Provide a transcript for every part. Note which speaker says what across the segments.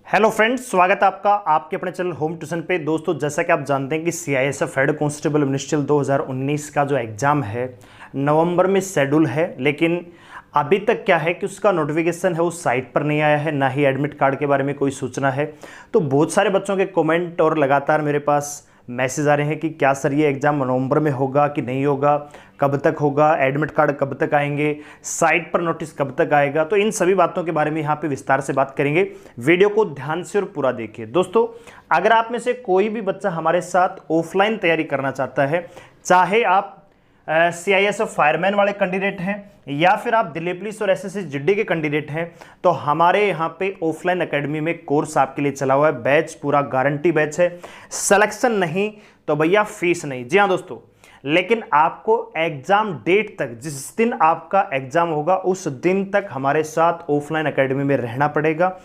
Speaker 1: Hello friends, स्वागत है आपका आपके अपने चैनल होम ट्यूशन पे। दोस्तों, जैसा कि आप जानते हैं कि सीआईएसएफ हेड कांस्टेबल मिनिस्ट्रियल 2019 का जो एग्ज़ाम है नवंबर में शेड्यूल है, लेकिन अभी तक क्या है कि उसका नोटिफिकेशन है उस साइट पर नहीं आया है, ना ही एडमिट कार्ड के बारे में कोई सूचना है। तो बहुत सारे बच्चों के कमेंट और लगातार मेरे पास मैसेज आ रहे हैं कि क्या सर ये एग्ज़ाम नवंबर में होगा कि नहीं होगा, कब तक होगा, एडमिट कार्ड कब तक आएंगे, साइट पर नोटिस कब तक आएगा। तो इन सभी बातों के बारे में यहाँ पे विस्तार से बात करेंगे। वीडियो को ध्यान से और पूरा देखिए। दोस्तों, अगर आप में से कोई भी बच्चा हमारे साथ ऑफलाइन तैयारी करना चाहता है, चाहे आप सीआईएसएफ फायरमैन वाले कैंडिडेट हैं या फिर आप दिल्ली पुलिस और एसएससी जीडी के कैंडिडेट हैं, तो हमारे यहाँ पे ऑफलाइन एकेडमी में कोर्स आपके लिए चला हुआ है। बैच पूरा गारंटी बैच है, सिलेक्शन नहीं तो भैया फीस नहीं। जी हाँ दोस्तों, लेकिन आपको एग्जाम डेट तक, जिस दिन आपका एग्जाम होगा उस दिन तक हमारे साथ ऑफलाइन एकेडमी में रहना पड़ेगा।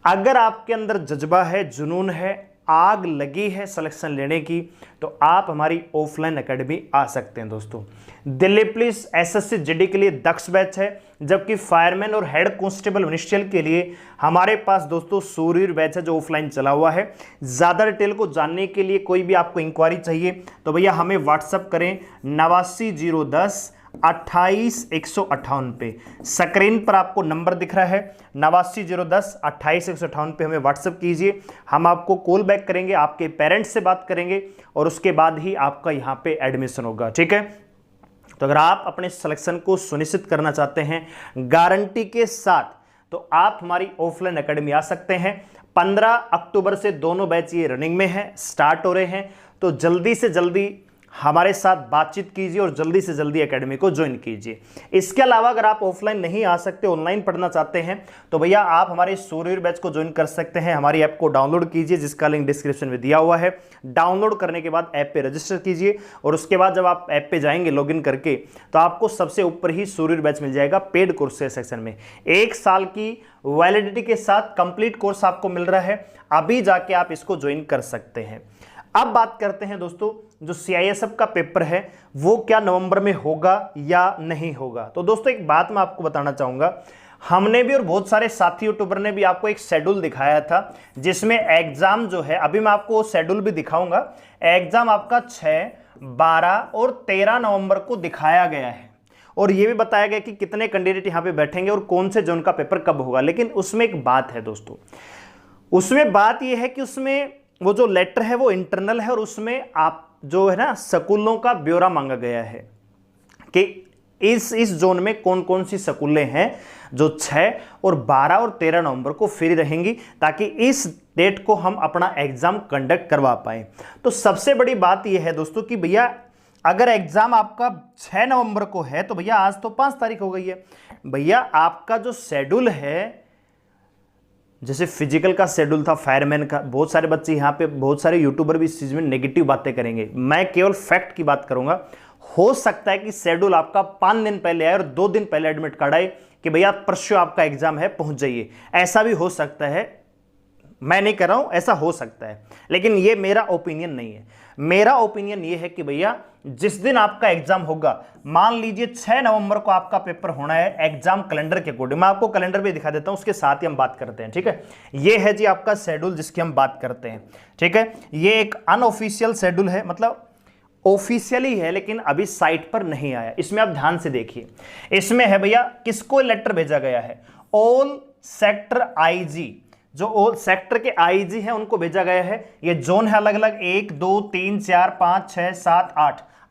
Speaker 1: अगर आपके अंदर जज्बा है, जुनून है, आग लगी है सिलेक्शन लेने की, तो आप हमारी ऑफलाइन एकेडमी आ सकते हैं। दोस्तों, दिल्ली पुलिस एसएससी जीडी के लिए दक्ष बैच है, जबकि फायरमैन और हेड कांस्टेबल मिनिस्ट्रियल के लिए हमारे पास दोस्तों सूरवीर बैच है जो ऑफलाइन चला हुआ है। ज़्यादा डिटेल को जानने के लिए कोई भी आपको इंक्वायरी चाहिए तो भैया हमें व्हाट्सअप करें 89 010 28 158 पे। स्क्रीन पर आपको नंबर दिख रहा है 89 010 28 158 पे हमें व्हाट्सअप कीजिए। हम आपको कॉल बैक करेंगे, आपके पेरेंट्स से बात करेंगे और उसके बाद ही आपका यहाँ पे एडमिशन होगा। ठीक है, तो अगर आप अपने सिलेक्शन को सुनिश्चित करना चाहते हैं गारंटी के साथ, तो आप हमारी ऑफलाइन एकेडमी आ सकते हैं। 15 अक्टूबर से दोनों बैच ये रनिंग में है, स्टार्ट हो रहे हैं। तो जल्दी से जल्दी हमारे साथ बातचीत कीजिए और जल्दी से जल्दी एकेडमी को ज्वाइन कीजिए। इसके अलावा अगर आप ऑफलाइन नहीं आ सकते, ऑनलाइन पढ़ना चाहते हैं, तो भैया आप हमारे सूरवीर बैच को ज्वाइन कर सकते हैं। हमारी ऐप को डाउनलोड कीजिए, जिसका लिंक डिस्क्रिप्शन में दिया हुआ है। डाउनलोड करने के बाद ऐप पे रजिस्टर कीजिए और उसके बाद जब आप ऐप पे जाएंगे लॉगिन करके, तो आपको सबसे ऊपर ही सूरवीर बैच मिल जाएगा पेड कोर्स सेक्शन में। 1 साल की वैलिडिटी के साथ कंप्लीट कोर्स आपको मिल रहा है। अभी जाके आप इसको ज्वाइन कर सकते हैं। अब बात करते हैं दोस्तों, जो सीआईएसएफ का पेपर है वो क्या नवंबर में होगा या नहीं होगा। तो दोस्तों, एक बात मैं आपको बताना चाहूंगा, हमने भी और बहुत सारे साथी यूट्यूबर ने भी आपको एक शेड्यूल दिखाया था, जिसमें एग्जाम जो है, अभी मैं आपको शेड्यूल भी दिखाऊंगा। एग्जाम आपका 6, 12 और 13 नवंबर को दिखाया गया है और यह भी बताया गया कि कितने कैंडिडेट यहां पे बैठेंगे और कौन से जोन का पेपर कब होगा। लेकिन उसमें एक बात है दोस्तों, उसमें बात यह है कि उसमें वो जो लेटर है वो इंटरनल है और उसमें आप जो है ना स्कूलों का ब्यौरा मांगा गया है कि इस जोन में कौन कौन सी स्कूलें हैं जो 6 और 12 और 13 नवंबर को फ्री रहेंगी, ताकि इस डेट को हम अपना एग्जाम कंडक्ट करवा पाए। तो सबसे बड़ी बात यह है दोस्तों कि भैया अगर एग्जाम आपका 6 नवंबर को है, तो भैया आज तो 5 तारीख हो गई है। भैया आपका जो शेड्यूल है, जैसे फिजिकल का शेड्यूल था फायरमैन का, बहुत सारे बच्चे यहाँ पे, बहुत सारे यूट्यूबर भी इस चीज़ में नेगेटिव बातें करेंगे, मैं केवल फैक्ट की बात करूंगा। हो सकता है कि शेड्यूल आपका 5 दिन पहले आए और 2 दिन पहले एडमिट कार्ड आए कि भैया परसों आपका एग्जाम है, पहुंच जाइए। ऐसा भी हो सकता है, मैं नहीं कर रहा हूं, ऐसा हो सकता है, लेकिन ये मेरा ओपिनियन नहीं है। मेरा ओपिनियन ये है कि भैया जिस दिन आपका एग्जाम होगा, मान लीजिए 6 नवंबर को आपका पेपर होना है एग्जाम कैलेंडर के अकॉर्डिंग, मैं आपको कैलेंडर भी दिखा देता हूं, उसके साथ ही हम बात करते हैं। ठीक है, ये है जी आपका शेड्यूल जिसकी हम बात करते हैं। ठीक है, ये एक अनऑफिशियल शेड्यूल है, मतलब ऑफिशियली है लेकिन अभी साइट पर नहीं आया। इसमें आप ध्यान से देखिए, इसमें है भैया किसको लेटर भेजा गया है, ऑल सेक्टर आईजी, जो ऑल सेक्टर के आईजी हैं उनको भेजा गया है। ये जोन है अलग अलग, 1 2 3 4 5 6 7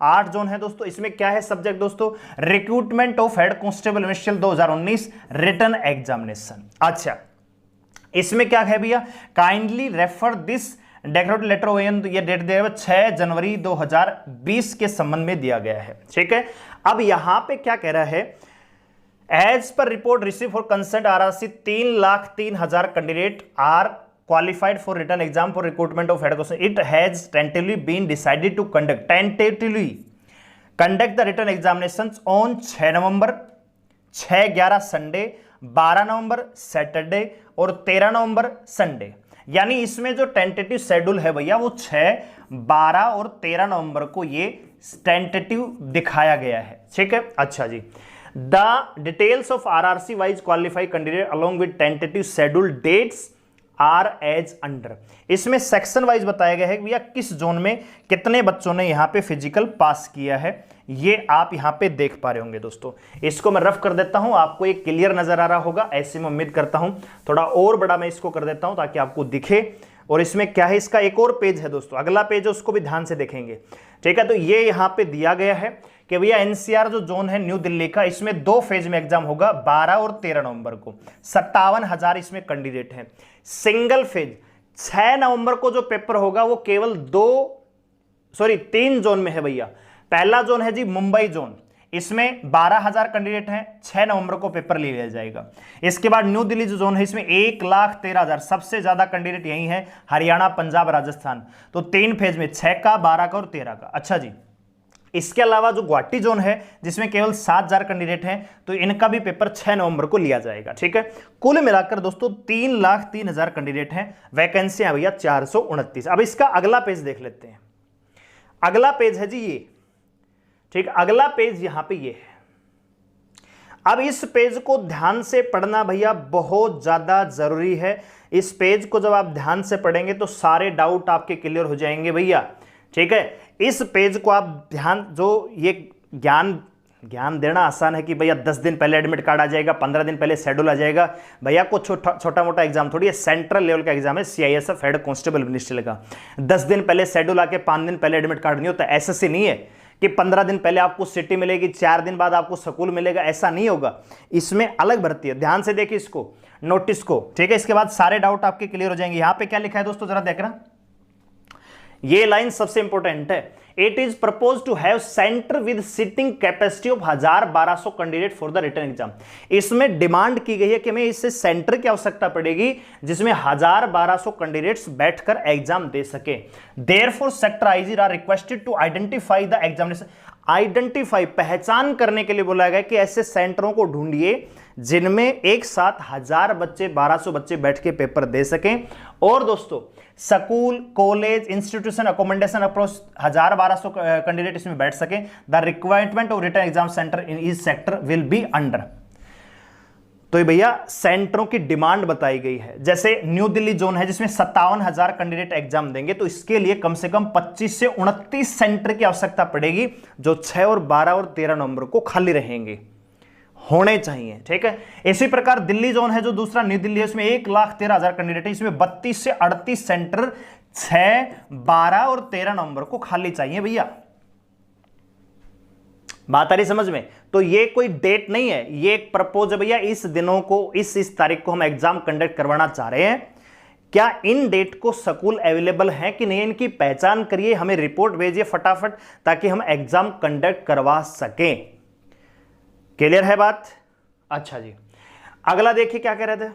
Speaker 1: 8 जोन है दोस्तों। इसमें क्या है सब्जेक्ट दोस्तों, recruitment of head constable ministerial 2019 written examination. अच्छा, इसमें क्या है भैया, kindly refer this decorative letter, ये डेट दिया है 6 जनवरी 2020 के संबंध में दिया गया है। ठीक है, अब यहां पे क्या कह रहा है, as per report receive for concern RRC 3,03,000 candidate are qualified for written exam for recruitment of head constable. It has tentatively been decided to conduct the written examinations on 6 November, 6-11 Sunday, 12 November Saturday और 13 नवंबर Sunday. यानी इसमें जो tentative schedule है भैया वो 6, 12 और 13 नवंबर को ये टेंटेटिव दिखाया गया है। ठीक है, अच्छा जी, the details of RRC wise qualified candidate along with tentative schedule dates are as under. इसमें सेक्शन वाइज बताया गया है कि भैया किस जोन में कितने बच्चों ने यहां पे फिजिकल पास किया है, ये आप यहां पे देख पा रहे होंगे दोस्तों। इसको मैं रफ कर देता हूं, आपको एक क्लियर नजर आ रहा होगा, ऐसे मैं उम्मीद करता हूं। थोड़ा और बड़ा मैं इसको कर देता हूं ताकि आपको दिखे। और इसमें क्या है, इसका एक और पेज है दोस्तों, अगला पेज है, उसको भी ध्यान से देखेंगे, ठीक है। तो ये यहां पे दिया गया है कि भैया एनसीआर जो जोन है न्यू दिल्ली का, इसमें 2 फेज में एग्जाम होगा 12 और 13 नवंबर को। 57,000 इसमें कैंडिडेट हैं। सिंगल फेज 6 नवंबर को जो पेपर होगा वो केवल 3 जोन में है भैया। पहला जोन है जी मुंबई जोन, इसमें 12,000 कैंडिडेट हैं, 6 नवंबर को पेपर ले लिया जाएगा। इसके बाद न्यू दिल्ली जो जोन है, इसमें 1,13,000, सबसे ज्यादा कैंडिडेट यही है, हरियाणा, पंजाब, राजस्थान। तो 3 फेज में 6 का, 12 का और 13 का। अच्छा जी, इसके अलावा जो गुवाहाटी जोन है जिसमें केवल 7,000 कैंडिडेट हैं, तो इनका भी पेपर 6 नवंबर को लिया जाएगा, ठीक है। कुल मिलाकर दोस्तों 3,03,000 कैंडिडेट हैं, वैकेंसियां भैया 429। अब इसका अगला पेज देख लेते हैं। अगला पेज है जी ये, ठीक, अगला पेज यहां पे ये है। अब इस पेज को ध्यान से पढ़ना भैया बहुत ज्यादा जरूरी है। इस पेज को जब आप ध्यान से पढ़ेंगे तो सारे डाउट आपके क्लियर हो जाएंगे भैया, ठीक है। इस पेज को आप ध्यान, जो ये ज्ञान देना आसान है कि भैया 10 दिन पहले एडमिट कार्ड आ जाएगा, 15 दिन पहले शेड्यूल आ जाएगा। भैया को छोटा मोटा एग्जाम थोड़ी है, सेंट्रल लेवल का एग्जाम है, सीआईएसएफ हेड कांस्टेबल मिनिस्ट्री का। 10 दिन पहले शेड्यूल आके 5 दिन पहले एडमिट कार्ड नहीं होता। एसएससी नहीं है कि 15 दिन पहले आपको सिटी मिलेगी, 4 दिन बाद आपको स्कूल मिलेगा, ऐसा नहीं होगा। इसमें अलग भर्ती है, ध्यान से देखिए इसको, नोटिस को, ठीक है। इसके बाद सारे डाउट आपके क्लियर हो जाएंगे। यहां पे क्या लिखा है दोस्तों, जरा देखना, ये लाइन सबसे इंपॉर्टेंट है। It is propose to have centre with sitting capacity of 1,000-1,200 candidate for the written exam. इसमें डिमांड की गई है कि हमें इससे सेंटर की आवश्यकता पड़ेगी जिसमें 1,000-1,200 कैंडिडेट्स बैठकर एग्जाम दे सके। Therefore sector IG are requested to identify the examination. Identify, पहचान करने के लिए बोला गया कि ऐसे सेंटरों को ढूंढिए जिनमें एक साथ 1,000 बच्चे, 1,200 बच्चे बैठ के पेपर दे सकें। और दोस्तों school, college, institution, accommodation approach 1,000-1,200 candidate इसमें बैठ सके। The requirement of written exam centre in each sector will be under. तो ये भैया सेंटरों की डिमांड बताई गई है। जैसे न्यू दिल्ली जोन है जिसमें 57,000 कैंडिडेट एग्जाम देंगे, तो इसके लिए कम से कम 25 से 29 सेंटर की आवश्यकता पड़ेगी, जो 6 और 12 और 13 नवंबर को खाली रहेंगे, होने चाहिए, ठीक है। इसी प्रकार दिल्ली जोन है जो दूसरा न्यू दिल्ली है, इसमें 1,13,000 कैंडिडेट है, इसमें 32 से 38 सेंटर 6, 12 और 13 नवंबर को खाली चाहिए भैया। बात आ रही समझ में? तो ये कोई डेट नहीं है, ये एक प्रपोज है भैया। इस दिनों को, इस तारीख को हम एग्जाम कंडक्ट करवाना चाह रहे हैं। क्या इन डेट को स्कूल अवेलेबल है कि नहीं, इनकी पहचान करिए, हमें रिपोर्ट भेजिए फटाफट ताकि हम एग्जाम कंडक्ट करवा सकें। क्लियर है बात? अच्छा जी, अगला देखिए क्या कह रहे थे।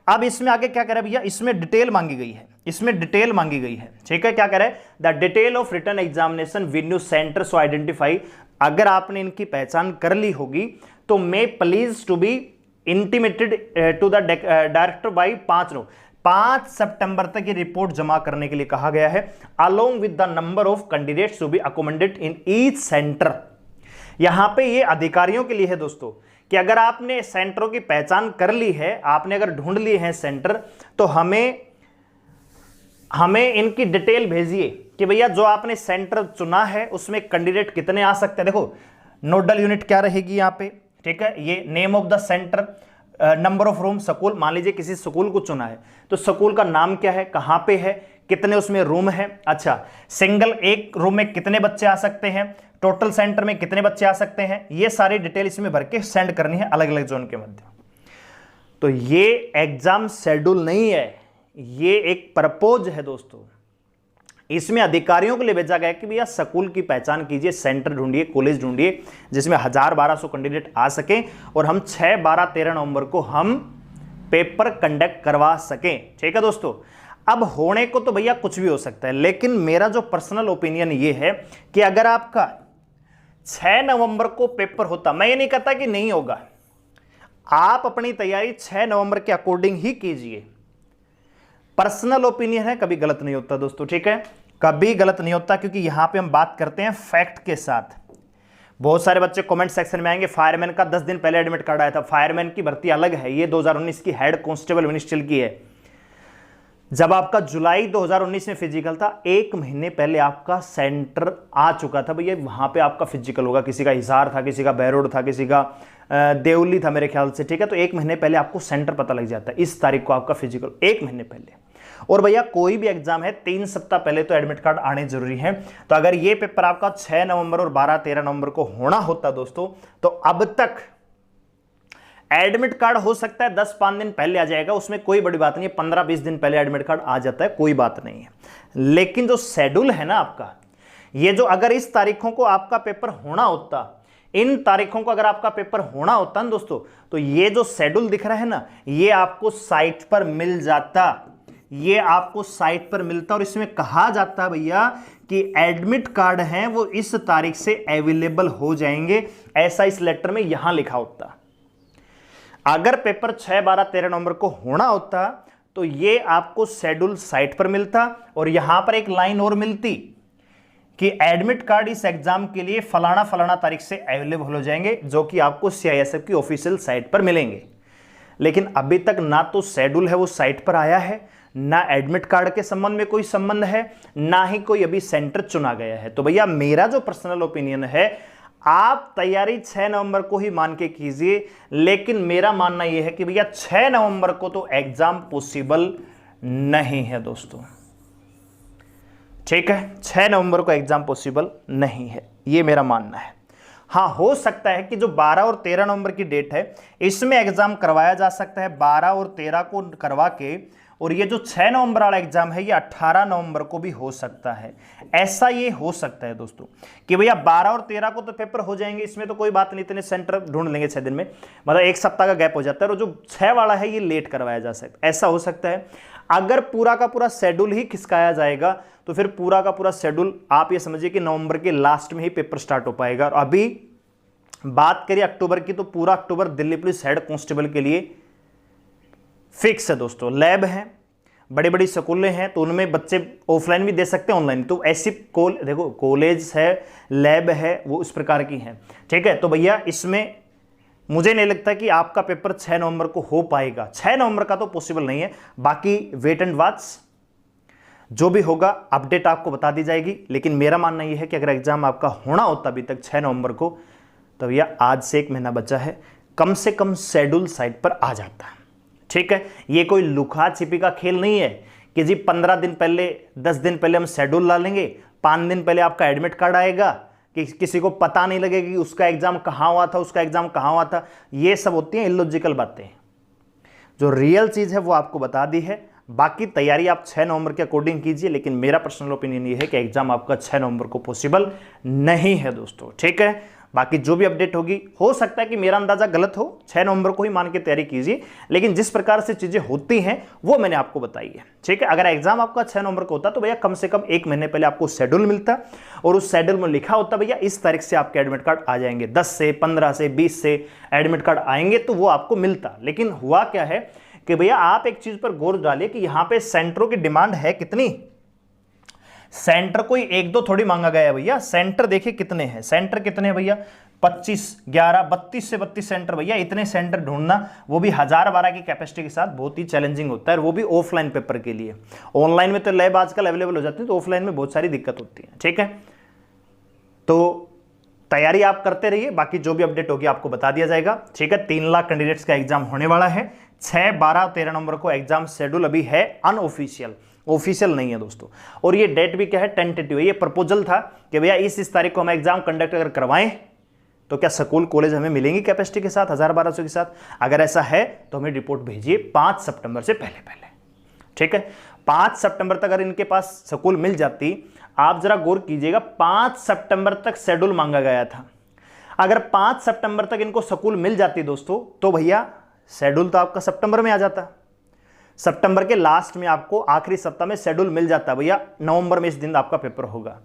Speaker 1: अब इसमें आगे क्या कह रहे हैं भैया, इसमें डिटेल मांगी गई है, इसमें डिटेल मांगी गई है, ठीक है। क्या कह रहे हैं, the detail of written examination venue centre so identify. अगर आपने इनकी पहचान कर ली होगी तो may please to be intimated to the director by 5 सितंबर तक ये रिपोर्ट जमा करने के लिए कहा गया है। Along with the number of candidates to be accommodate in each centre. यहां पे ये अधिकारियों के लिए है दोस्तों कि अगर आपने सेंटरों की पहचान कर ली है, आपने अगर ढूंढ लिए हैं सेंटर, तो हमें इनकी डिटेल भेजिए कि भैया जो आपने सेंटर चुना है उसमें कैंडिडेट कितने आ सकते हैं। देखो नोडल यूनिट क्या रहेगी यहां पे, ठीक है। ये name of the centre, number of room, school, मान लीजिए किसी स्कूल को चुना है तो स्कूल का नाम क्या है, कहां पे है, कितने उसमें रूम है। अच्छा, सिंगल एक रूम में कितने बच्चे आ सकते हैं, टोटल सेंटर में कितने बच्चे आ सकते हैं, ये सारी डिटेल इसमें भर के सेंड करनी है अलग अलग जोन के मध्य। तो ये एग्जाम शेड्यूल नहीं है, ये एक प्रपोज है दोस्तों। इसमें अधिकारियों के लिए भेजा गया कि भैया स्कूल की पहचान कीजिए, सेंटर ढूंढिए, कॉलेज ढूंढिए जिसमें 1,000-1,200 कैंडिडेट आ सकें और हम 6, 12, 13 नवंबर को हम पेपर कंडक्ट करवा सकें, ठीक है दोस्तों। अब होने को तो भैया कुछ भी हो सकता है, लेकिन मेरा जो पर्सनल ओपिनियन ये है कि अगर आपका 6 नवंबर को पेपर होता, मैं ये नहीं कहता कि नहीं होगा, आप अपनी तैयारी 6 नवंबर के अकॉर्डिंग ही कीजिए। पर्सनल ओपिनियन है, कभी गलत नहीं होता दोस्तों, ठीक है, कभी गलत नहीं होता, क्योंकि यहां पे हम बात करते हैं फैक्ट के साथ। बहुत सारे बच्चे कमेंट सेक्शन में आएंगे, फायरमैन का 10 दिन पहले एडमिट कार्ड आया था। फायरमैन की भर्ती अलग है, ये 2019 की हेड कांस्टेबल मिनिस्ट्री की है। जब आपका जुलाई 2019 में फिजिकल था, 1 महीने पहले आपका सेंटर आ चुका था भैया, वहां पे आपका फिजिकल होगा। किसी का हिसार था, किसी का बैरोड था, किसी का देवली था मेरे ख्याल से, ठीक है। तो 1 महीने पहले आपको सेंटर पता लग जाता है, इस तारीख को आपका फिजिकल 1 महीने पहले। और भैया कोई भी एग्जाम है 3 सप्ताह पहले तो एडमिट कार्ड आने जरूरी है। तो अगर ये पेपर आपका 6 नवंबर और 12-13 नवंबर को होना होता दोस्तों, तो अब तक एडमिट कार्ड हो सकता है 10-5 दिन पहले आ जाएगा, उसमें कोई बड़ी बात नहीं है। 15-20 दिन पहले एडमिट कार्ड आ जाता है, कोई बात नहीं है। लेकिन जो शेड्यूल है ना आपका, ये जो अगर इस तारीखों को आपका पेपर होना होता, इन तारीखों को अगर आपका पेपर होना होता ना दोस्तों, तो ये जो शेड्यूल दिख रहा है ना, ये आपको साइट पर मिल जाता, ये आपको साइट पर मिलता। और इसमें कहा जाता भैया कि एडमिट कार्ड हैं वो इस तारीख से अवेलेबल हो जाएंगे, ऐसा इस लेटर में यहां लिखा होता। अगर पेपर 6, 12, 13 नवंबर को होना होता तो ये आपको शेड्यूल साइट पर मिलता, और यहां पर एक लाइन और मिलती कि एडमिट कार्ड इस एग्जाम के लिए फलाना फलाना तारीख से अवेलेबल हो जाएंगे, जो कि आपको सीआईएसएफ की ऑफिशियल साइट पर मिलेंगे। लेकिन अभी तक ना तो शेड्यूल है वो साइट पर आया है, ना एडमिट कार्ड के संबंध में कोई संबंध है, ना ही कोई अभी सेंटर चुना गया है। तो भैया मेरा जो पर्सनल ओपिनियन है, आप तैयारी 6 नवंबर को ही मान के कीजिए, लेकिन मेरा मानना यह है कि भैया 6 नवंबर को तो एग्जाम पॉसिबल नहीं है दोस्तों, ठीक है। 6 नवंबर को एग्जाम पॉसिबल नहीं है, यह मेरा मानना है। हाँ, हो सकता है कि जो 12 और 13 नवंबर की डेट है, इसमें एग्जाम करवाया जा सकता है। 12 और 13 को करवा के, और ये जो 6 नवंबर वाला एग्जाम है ये 18 नवंबर को भी हो सकता है। ऐसा ये हो सकता है दोस्तों कि भैया 12 और 13 को तो पेपर हो जाएंगे, इसमें तो कोई बात नहीं, इतने सेंटर ढूंढ लेंगे 6 दिन में, मतलब 1 सप्ताह का गैप हो जाता है। और जो 6 वाला है ये लेट करवाया जा सकता है, ऐसा हो सकता है। अगर पूरा का पूरा शेड्यूल ही खिसकाया जाएगा तो फिर पूरा का पूरा शेड्यूल आप ये समझिए कि नवंबर के लास्ट में ही पेपर स्टार्ट हो पाएगा। और अभी बात करिए अक्टूबर की, तो पूरा अक्टूबर दिल्ली पुलिस हेड कांस्टेबल के लिए फिक्स है दोस्तों। लैब है, बड़ी बड़ी स्कूलें हैं, तो उनमें बच्चे ऑफलाइन भी दे सकते हैं, ऑनलाइन। तो ऐसी देखो कॉलेज है, लैब है, वो इस प्रकार की हैं, ठीक है। तो भैया इसमें मुझे नहीं लगता कि आपका पेपर 6 नवंबर को हो पाएगा। 6 नवंबर का तो पॉसिबल नहीं है, बाकी वेट एंड वॉच, जो भी होगा अपडेट आपको बता दी जाएगी। लेकिन मेरा मानना यह है कि अगर एग्जाम आपका होना होता अभी तक 6 नवंबर को, तो भैया आज से 1 महीना बचा है, कम से कम शेड्यूल साइट पर आ जाता है, ठीक है। ये कोई लुका छिपी का खेल नहीं है कि जी 15 दिन पहले, 10 दिन पहले हम शेड्यूल ला लेंगे, 5 दिन पहले आपका एडमिट कार्ड आएगा, कि किसी को पता नहीं लगेगा कि उसका एग्जाम कहाँ हुआ था, उसका एग्जाम कहाँ हुआ था। ये सब होती हैं इलॉजिकल बातें। जो रियल चीज़ है वो आपको बता दी है। बाकी तैयारी आप 6 नवंबर के अकॉर्डिंग कीजिए, लेकिन मेरा पर्सनल ओपिनियन ये है कि एग्जाम आपका 6 नवंबर को पॉसिबल नहीं है दोस्तों, ठीक है। बाकी जो भी अपडेट होगी, हो सकता है कि मेरा अंदाजा गलत हो, 6 नवंबर को ही मान के तैयारी कीजिए, लेकिन जिस प्रकार से चीजें होती हैं वो मैंने आपको बताई है, ठीक है। अगर एग्जाम आपका 6 नवंबर को होता तो भैया कम से कम 1 महीने पहले आपको शेड्यूल मिलता, और उस शेड्यूल में लिखा होता भैया इस तारीख से आपके एडमिट कार्ड आ जाएंगे, 10 से 15 से 20 से एडमिट कार्ड आएंगे, तो वो आपको मिलता। लेकिन हुआ क्या है कि भैया आप एक चीज पर गौर डालिए कि यहां पे सेंटरों की डिमांड है कितनी। सेंटर कोई 1-2 थोड़ी मांगा गया है भैया, सेंटर देखिए कितने हैं, सेंटर कितने हैं भैया, 25, 11, 32 से 32 सेंटर भैया। इतने सेंटर ढूंढना, वो भी 1012 की कैपेसिटी के साथ, बहुत ही चैलेंजिंग होता है, और वो भी ऑफलाइन पेपर के लिए। ऑनलाइन में तो लैब आजकल अवेलेबल हो जाती है, तो ऑफलाइन में बहुत सारी दिक्कत होती है, ठीक है। तो तैयारी आप करते रहिए, बाकी जो भी अपडेट होगी आपको बता दिया जाएगा, ठीक है। 3 लाख कैंडिडेट्स का एग्जाम होने वाला है। 6, 12, 13 नवंबर को एग्जाम शेड्यूल अभी है अनऑफिशियल, ऑफिशियल नहीं है दोस्तों। और ये डेट भी क्या है, टेंटेटिव है। ये प्रपोजल था कि भैया इस तारीख को हम एग्जाम कंडक्ट अगर करवाएं तो क्या स्कूल कॉलेज हमें मिलेंगी कैपेसिटी के साथ, 1000-1200 के साथ। अगर ऐसा है तो हमें रिपोर्ट भेजिए 5 सितंबर से पहले, ठीक है। 5 सितंबर तक अगर इनके पास स्कूल मिल जाती, आप जरा गौर कीजिएगा, 5 सितंबर तक शेड्यूल मांगा गया था। अगर 5 सितंबर तक इनको स्कूल मिल जाती दोस्तों, तो भैया शेड्यूल तो आपका सितंबर में आ जाता, सितंबर के लास्ट में आपको आखिरी सप्ताह में शेड्यूल मिल जाता भैया, नवंबर में इस दिन आपका पेपर होगा।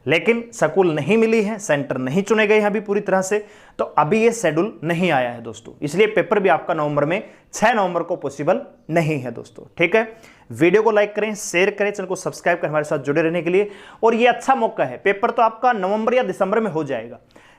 Speaker 1: लेकिन स्कूल नहीं मिली है, सेंटर नहीं चुने गए हैं अभी पूरी तरह से, तो अभी ये शेड्यूल नहीं आया है दोस्तों, इसलिए पेपर भी आपका नवंबर में 6 नवंबर को पॉसिबल नहीं है दोस्तों, ठीक है। वीडियो को लाइक करें, शेयर करें, चैनल को सब्सक्राइब करें हमारे साथ जुड़े रहने के लिए। और ये अच्छा मौका है, पेपर तो आपका नवंबर या दिसंबर में हो जाएगा,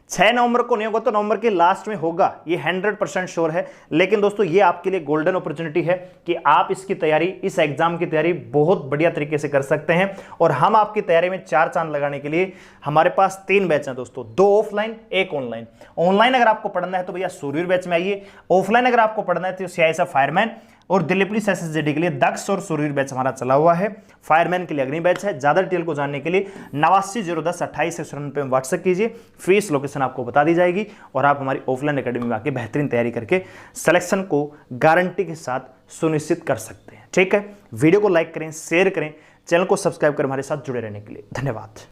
Speaker 1: 6 नवंबर को नहीं होगा तो नवंबर के लास्ट में होगा, ये 100% श्योर है। लेकिन दोस्तों ये आपके लिए गोल्डन अपॉर्चुनिटी है कि आप इसकी तैयारी, इस एग्जाम की तैयारी बहुत बढ़िया तरीके से कर सकते हैं। और हम आपकी तैयारी में 4 चांद लगाने के लिए हमारे पास 3 बैच हैं दोस्तों, 2 ऑफलाइन 1 ऑनलाइन। ऑनलाइन अगर आपको पढ़ना है तो भैया सूर्यवीर बैच में आइए, ऑफलाइन अगर आपको पढ़ना है तो सीआईएसएफ फायरमैन और दिल्ली पुलिस एसएसजीडी के लिए दक्ष और सूर्यवीर बैच हमारा चला हुआ है। फायरमैन के लिए अग्नि बैच है। ज्यादा डिटेल को जानने के लिए 89 010 28 पे व्हाट्सएप कीजिए, फीस लोकेशन आपको बता दी जाएगी और आप हमारी ऑफलाइन एकेडमी में आके बेहतरीन तैयारी करके सिलेक्शन को गारंटी के साथ सुनिश्चित कर सकते हैं। ठीक है, वीडियो को लाइक करें, शेयर करें, चैनल को सब्सक्राइब कर हमारे साथ जुड़े रहने के लिए धन्यवाद।